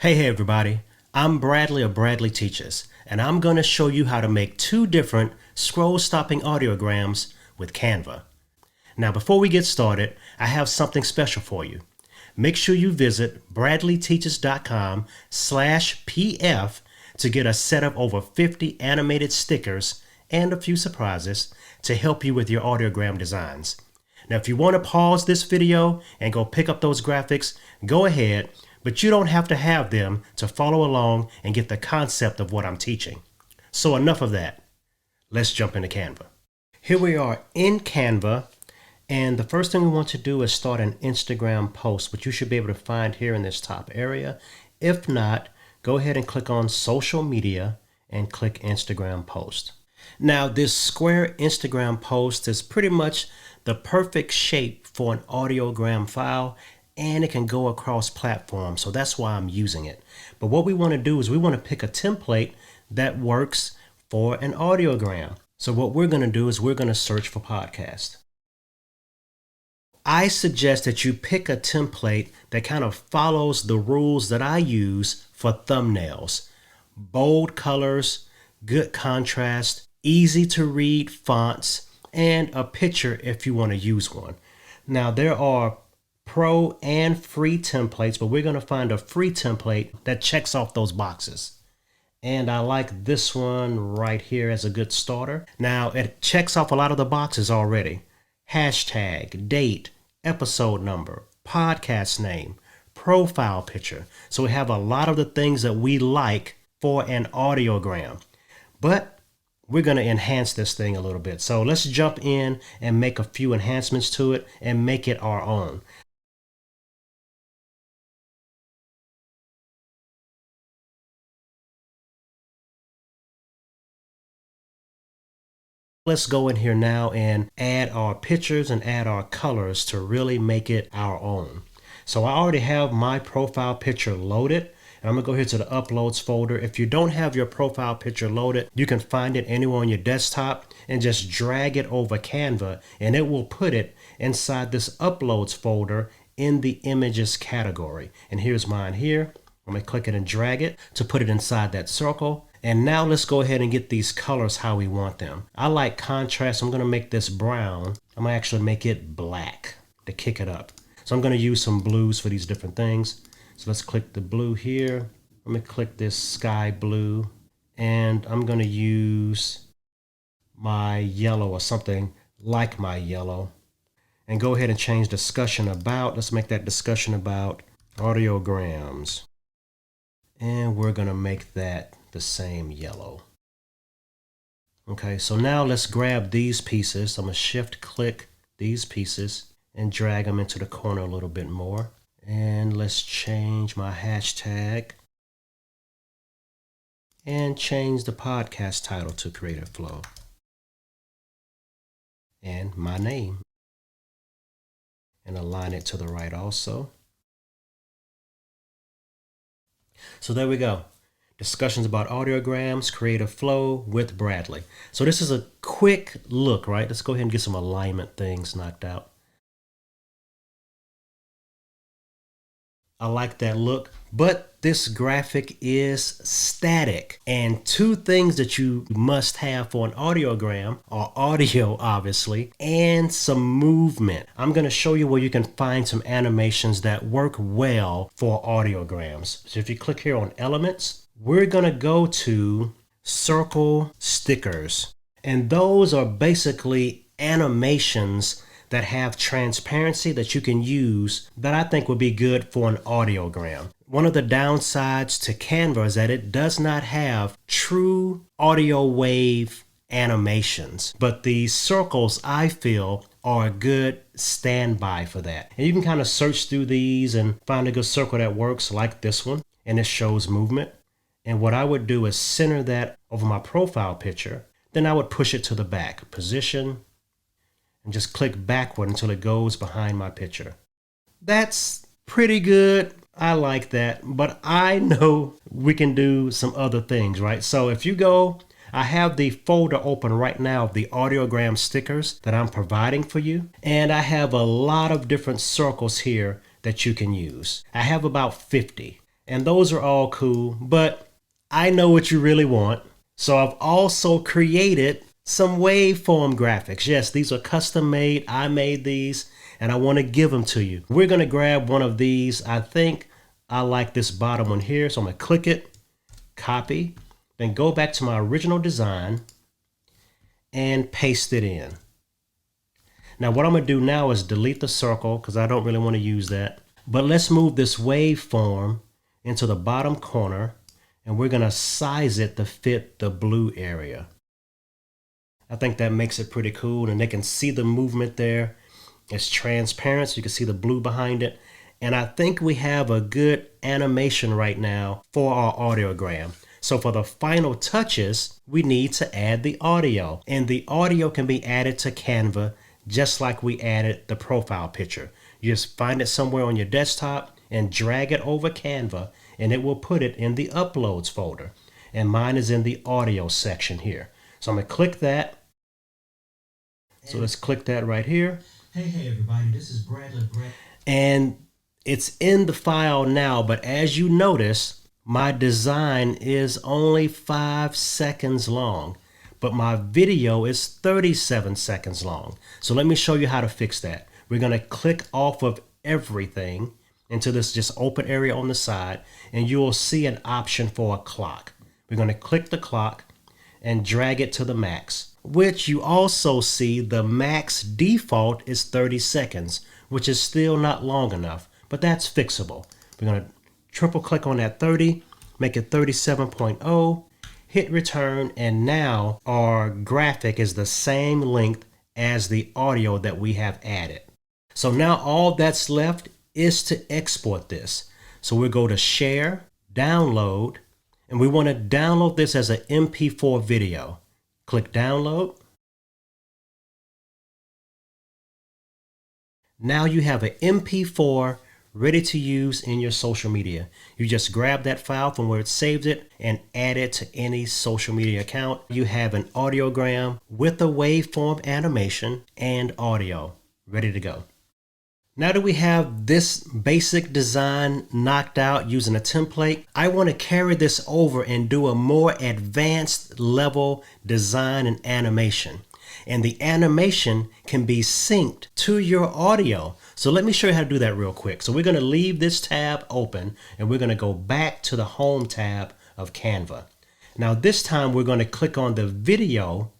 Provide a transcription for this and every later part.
Hey everybody, I'm Bradley of Bradley Teaches, and I'm going to show you how to make two different scroll-stopping audiograms with Canva. Now before we get started, I have something special for you. Make sure you visit bradleyteaches.com/pf to get a set of over 50 animated stickers and a few surprises to help you with your audiogram designs. Now if you want to pause this video and go pick up those graphics, go ahead. But you don't have to have them to follow along and get the concept of what I'm teaching. So enough of that. Let's jump into Canva. Here we are in Canva, and the first thing we want to do is start an Instagram post, which you should be able to find here in this top area. If not, go ahead and click on social media and click Instagram post. Now this square Instagram post is pretty much the perfect shape for an audiogram file, and it can go across platforms, so that's why I'm using it. But what we want to do is we want to pick a template that works for an audiogram. So what we're going to do is we're going to search for podcast. I suggest that you pick a template that kind of follows the rules that I use for thumbnails. Bold colors, good contrast, easy to read fonts, and a picture if you want to use one. Now there are pro and free templates, but we're going to find a free template that checks off those boxes. And I like this one right here as a good starter. Now it checks off a lot of the boxes already. Hashtag, date, episode number, podcast name, profile picture. So we have a lot of the things that we like for an audiogram. But we're going to enhance this thing a little bit. So let's jump in and make a few enhancements to it and make it our own. Let's go in here now and add our pictures and add our colors to really make it our own. So I already have my profile picture loaded. And I'm going to go here to the Uploads folder. If you don't have your profile picture loaded, you can find it anywhere on your desktop and just drag it over Canva, and it will put it inside this Uploads folder in the Images category. And here's mine here. I'm going to click it and drag it to put it inside that circle. And now let's go ahead and get these colors how we want them. I like contrast. I'm going to make this brown. I'm going to actually make it black to kick it up. So I'm going to use some blues for these different things. So let's click the blue here. I'm going to click this sky blue. And I'm going to use my yellow or something like my yellow. And go ahead and change discussion about. Let's make that discussion about audiograms. And we're going to make that the same yellow. Okay, so now let's grab these pieces. I'm going to shift click these pieces and drag them into the corner a little bit more. And let's change my hashtag and change the podcast title to Creative Flow and my name, and align it to the right also. So there we go. Discussions about audiograms, Creative Flow with Bradley. So this is a quick look, right? Let's go ahead and get some alignment things knocked out. I like that look, but this graphic is static. And two things that you must have for an audiogram are audio, obviously, and some movement. I'm going to show you where you can find some animations that work well for audiograms. So if you click here on Elements, we're going to go to Circle Stickers. And those are basically animations that have transparency that you can use that I think would be good for an audiogram. One of the downsides to Canva is that it does not have true audio wave animations, but these circles I feel are a good standby for that. And you can kind of search through these and find a good circle that works, like this one, and it shows movement. And what I would do is center that over my profile picture. Then I would push it to the back, position, and just click backward until it goes behind my picture. That's pretty good. I like that, but I know we can do some other things, right? So if you go, I have the folder open right now of the audiogram stickers that I'm providing for you. And I have a lot of different circles here that you can use. I have about 50. And those are all cool, but I know what you really want. So I've also created some waveform graphics. Yes, these are custom made. I made these and I want to give them to you. We're going to grab one of these. I think I like this bottom one here. So I'm going to click it, copy, then go back to my original design and paste it in. Now what I'm going to do now is delete the circle because I don't really want to use that. But let's move this waveform into the bottom corner and we're going to size it to fit the blue area. I think that makes it pretty cool and they can see the movement there. It's transparent so you can see the blue behind it. And I think we have a good animation right now for our audiogram. So for the final touches, we need to add the audio. And the audio can be added to Canva just like we added the profile picture. You just find it somewhere on your desktop and drag it over Canva and it will put it in the uploads folder. And mine is in the audio section here. So I'm going to click that. So let's click that right here. Hey everybody, this is Bradley. And it's in the file now, but as you notice, my design is only 5 seconds long, but my video is 37 seconds long. So let me show you how to fix that. We're going to click off of everything into this just open area on the side, and you will see an option for a clock. We're going to click the clock and drag it to the max, which you also see the max default is 30 seconds, which is still not long enough, but that's fixable. We're going to triple click on that 30, make it 37.0, hit return, and now our graphic is the same length as the audio that we have added. So now all that's left is to export this. So we'll go to share, download, and we want to download this as an MP4 video. Click download. Now you have an MP4 ready to use in your social media. You just grab that file from where it saved it and add it to any social media account. You have an audiogram with a waveform animation and audio ready to go. Now that we have this basic design knocked out using a template, I want to carry this over and do a more advanced level design and animation. And the animation can be synced to your audio. So let me show you how to do that real quick. So we're going to leave this tab open and we're going to go back to the home tab of Canva. Now this time we're going to click on the video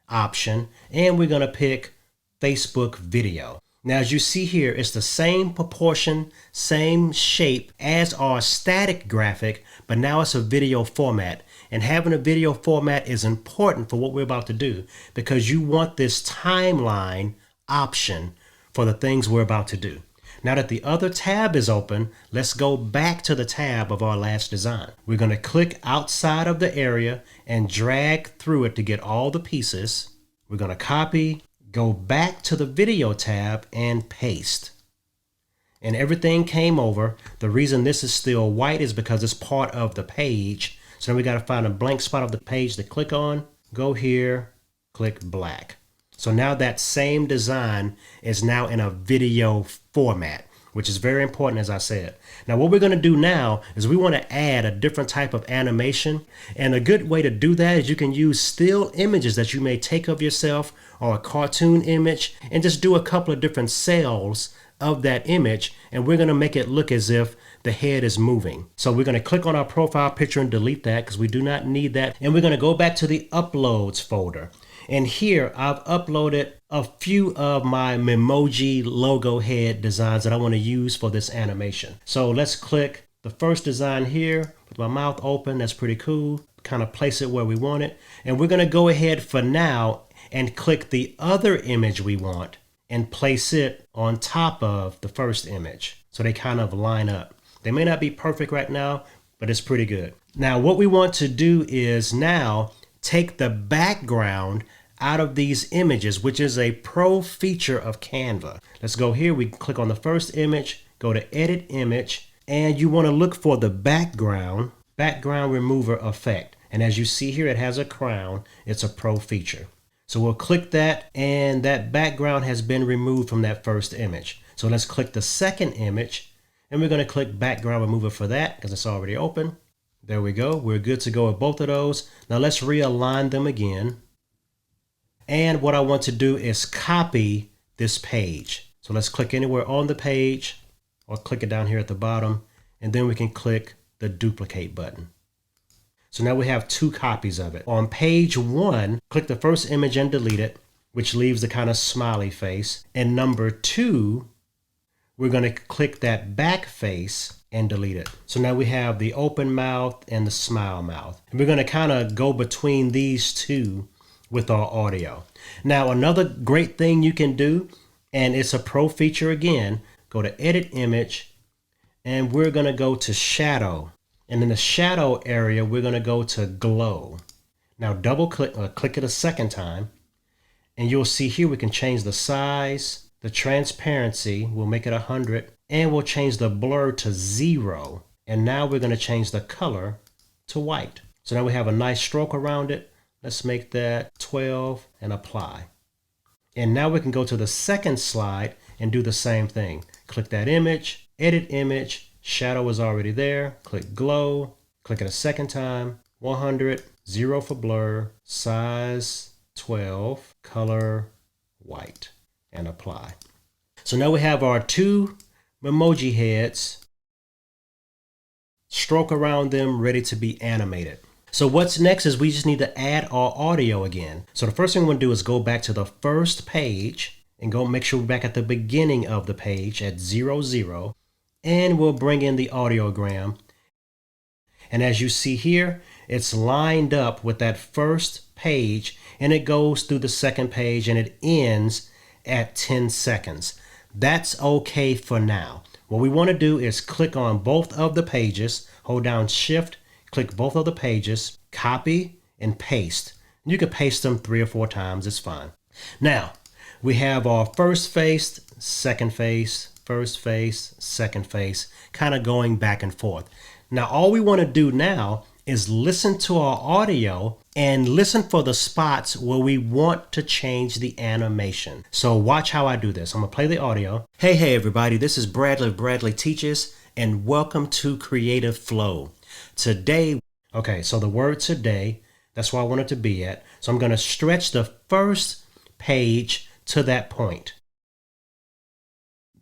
option and we're going to pick Facebook video. Now, as you see here, it's the same proportion, same shape as our static graphic, but now it's a video format. And having a video format is important for what we're about to do because you want this timeline option for the things we're about to do. Now that the other tab is open, let's go back to the tab of our last design. We're going to click outside of the area and drag through it to get all the pieces. We're going to copy, go back to the video tab and paste. And everything came over. The reason this is still white is because it's part of the page. So now we got to find a blank spot of the page to click on. Go here, click black. So now that same design is now in a video format, which is very important, as I said. Now what we're going to do now is we want to add a different type of animation. And a good way to do that is you can use still images that you may take of yourself or a cartoon image and just do a couple of different cells of that image. And we're going to make it look as if the head is moving. So we're going to click on our profile picture and delete that because we do not need that. And we're going to go back to the uploads folder. And here I've uploaded a few of my Memoji logo head designs that I want to use for this animation. So let's click the first design here with my mouth open. That's pretty cool. Kind of place it where we want it. And we're going to go ahead for now and click the other image we want and place it on top of the first image. So they kind of line up. They may not be perfect right now, but it's pretty good. Now what we want to do is now take the background out of these images, which is a pro feature of Canva. Let's go here. We click on the first image, go to edit image, and you want to look for the background remover effect. And as you see here, it has a crown. It's a pro feature. So we'll click that and that background has been removed from that first image. So let's click the second image And we're going to click background remover for that because it's already open. There we go. We're good to go with both of those. Now let's realign them again. And what I want to do is copy this page. So let's click anywhere on the page or click it down here at the bottom. And then we can click the duplicate button. So now we have 2 copies of it. On page 1, click the first image and delete it, which leaves the kind of smiley face. And number 2, we're going to click that back face and delete it. So now we have the open mouth and the smile mouth. And we're going to kind of go between these 2 with our audio. Now, another great thing you can do, and it's a pro feature again, go to edit image, and we're going to go to shadow. And in the shadow area, we're going to go to glow. Now double click, click it a second time, and you'll see here we can change the size, the transparency, we'll make it 100, and we'll change the blur to 0. And now we're going to change the color to white. So now we have a nice stroke around it. Let's make that 12 and apply. And now we can go to the second slide and do the same thing. Click that image, edit image, shadow is already there. Click glow, click it a second time, 100, 0 for blur, size 12, color white, and apply. So now we have our 2 emoji heads, stroke around them, ready to be animated. So what's next is we just need to add our audio again. So the first thing we're going to do is go back to the first page and go make sure we're back at the beginning of the page at 0, 0. And we'll bring in the audiogram. And as you see here, it's lined up with that first page, and it goes through the second page and it ends at 10 seconds. That's okay for now. What we want to do is click on both of the pages, hold down Shift, click both of the pages, copy and paste. You can paste them 3 or 4 times, it's fine. Now, we have our first face, second face, first face, second face, kind of going back and forth. Now, all we want to do now is listen to our audio and listen for the spots where we want to change the animation. So watch how I do this. I'm going to play the audio. Hey everybody, this is Bradley of Bradley Teaches, and welcome to Creative Flow. Today, okay, so the word today, that's where I want it to be at. So I'm going to stretch the first page to that point.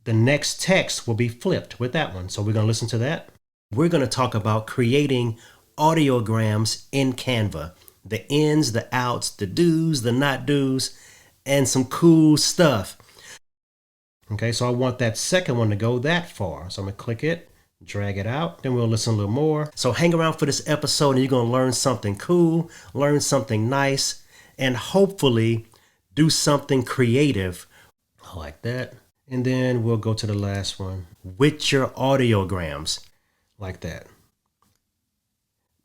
The next text will be flipped with that one. So we're going to listen to that. We're going to talk about creating audiograms in Canva. The ins, the outs, the do's, the not do's, and some cool stuff. Okay, so I want that second one to go that far. So I'm going to click it, drag it out, then we'll listen a little more. So hang around for this episode and you're going to learn something cool, learn something nice, and hopefully do something creative like that. And then we'll go to the last one with your audiograms like that.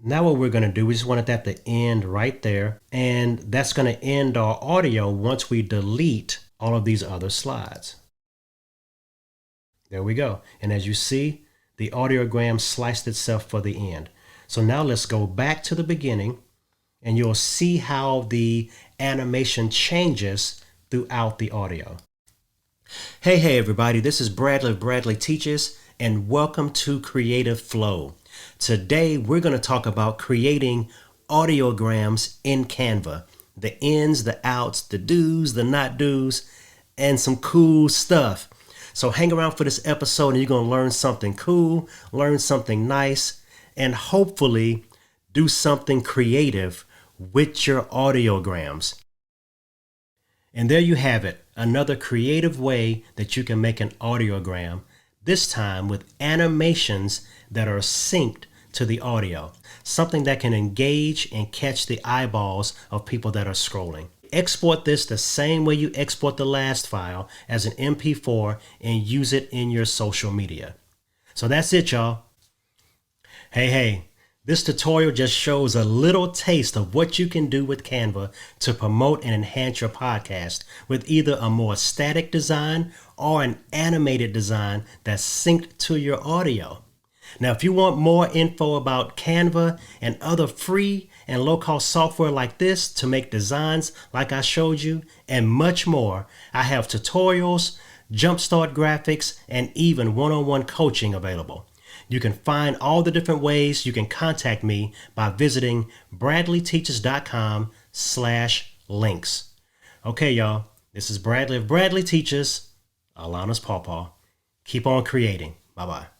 Now what we're going to do, we just want that to end right there. And that's going to end our audio once we delete all of these other slides. There we go. And as you see, the audiogram sliced itself for the end. So now let's go back to the beginning and you'll see how the animation changes throughout the audio. Hey everybody, this is Bradley of Bradley Teaches, and welcome to Creative Flow. Today we're going to talk about creating audiograms in Canva. The ins, the outs, the do's, the not do's, and some cool stuff. So hang around for this episode and you're going to learn something cool, learn something nice, and hopefully do something creative with your audiograms. And there you have it, another creative way that you can make an audiogram, this time with animations that are synced to the audio, something that can engage and catch the eyeballs of people that are scrolling. Export this the same way you export the last file as an MP4 and use it in your social media. So that's it, y'all. Hey, this tutorial just shows a little taste of what you can do with Canva to promote and enhance your podcast with either a more static design or an animated design that's synced to your audio. Now, if you want more info about Canva and other free and low-cost software like this to make designs like I showed you and much more, I have tutorials, jumpstart graphics, and even one-on-one coaching available. You can find all the different ways you can contact me by visiting bradleyteaches.com/links. Okay, y'all, this is Bradley of Bradley Teaches, Alana's pawpaw. Keep on creating. Bye-bye.